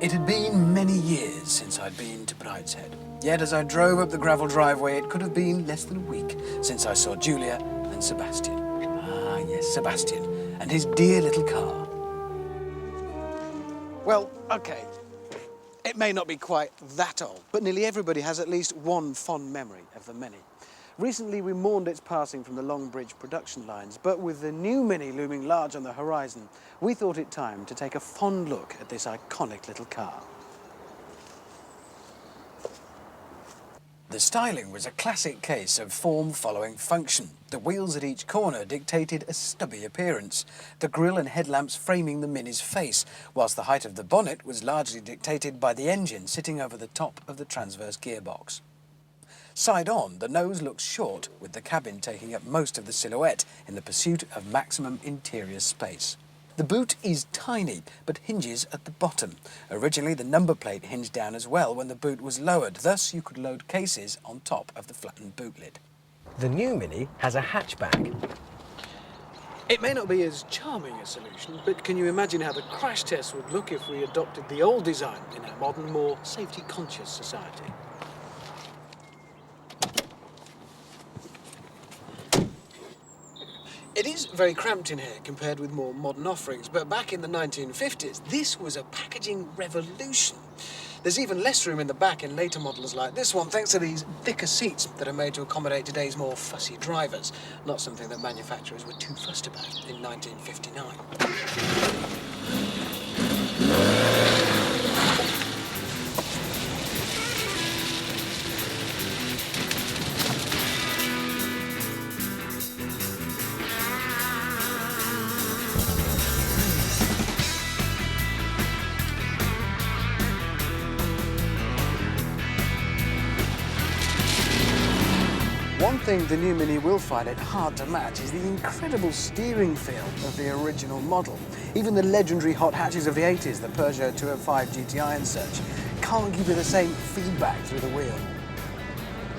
It had been many years since I'd been to Brideshead. Yet as I drove up the gravel driveway, it could have been less than a week since I saw Julia and Sebastian. Ah, yes, Sebastian, and his dear little car. Well, okay, it may not be quite that old, but nearly everybody has at least one fond memory of the Mini. Recently, we mourned its passing from the Longbridge production lines, but with the new Mini looming large on the horizon, we thought it time to take a fond look at this iconic little car. The styling was a classic case of form following function. The wheels at each corner dictated a stubby appearance, the grille and headlamps framing the Mini's face, whilst the height of the bonnet was largely dictated by the engine sitting over the top of the transverse gearbox. Side on, the nose looks short, with the cabin taking up most of the silhouette in the pursuit of maximum interior space. The boot is tiny, but hinges at the bottom. Originally, the number plate hinged down as well when the boot was lowered, thus you could load cases on top of the flattened boot lid. The new Mini has a hatchback. It may not be as charming a solution, but can you imagine how the crash test would look if we adopted the old design in our modern, more safety-conscious society? It is very cramped in here compared with more modern offerings, but back in the 1950s, this was a packaging revolution. There's even less room in the back in later models like this one, thanks to these thicker seats that are made to accommodate today's more fussy drivers, not something that manufacturers were too fussed about in 1959. One thing the new Mini will find it hard to match is the incredible steering feel of the original model. Even the legendary hot hatches of the 80s, the Peugeot 205 GTI and such, can't give you the same feedback through the wheel.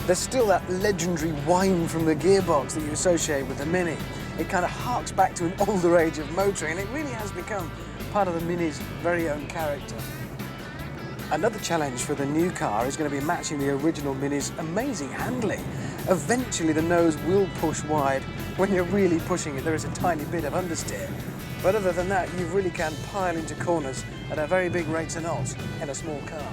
There's still that legendary whine from the gearbox that you associate with the Mini. It kind of harks back to an older age of motoring, and it really has become part of the Mini's very own character. Another challenge for the new car is going to be matching the original Mini's amazing handling. Eventually the nose will push wide. When you're really pushing it, there is a tiny bit of understeer. But other than that, you really can pile into corners at a very big rate to knots in a small car.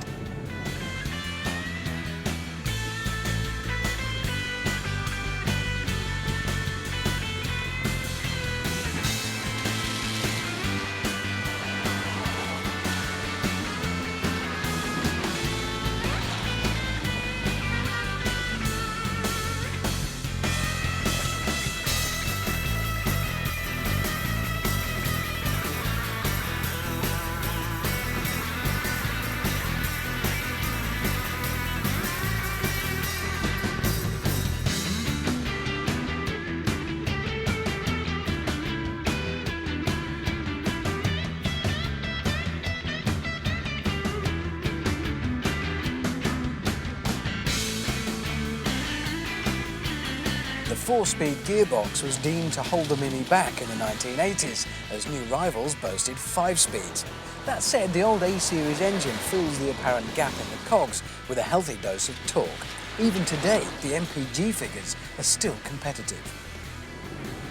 The 4-speed gearbox was deemed to hold the Mini back in the 1980s, as new rivals boasted 5 speeds. That said, the old A-series engine fills the apparent gap in the cogs with a healthy dose of torque. Even today, the MPG figures are still competitive.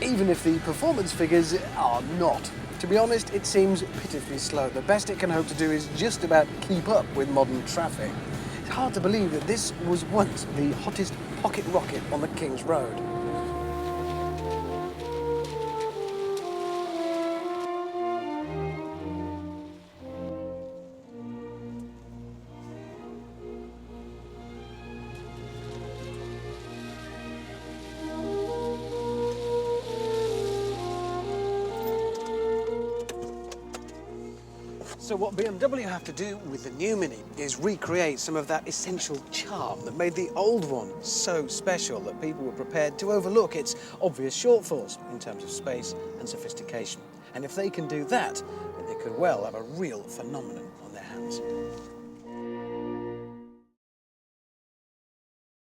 Even if the performance figures are not. To be honest, it seems pitifully slow. The best it can hope to do is just about keep up with modern traffic. It's hard to believe that this was once the hottest pocket rocket on the King's Road. So what BMW have to do with the new Mini is recreate some of that essential charm that made the old one so special that people were prepared to overlook its obvious shortfalls in terms of space and sophistication. And if they can do that, then they could well have a real phenomenon on their hands.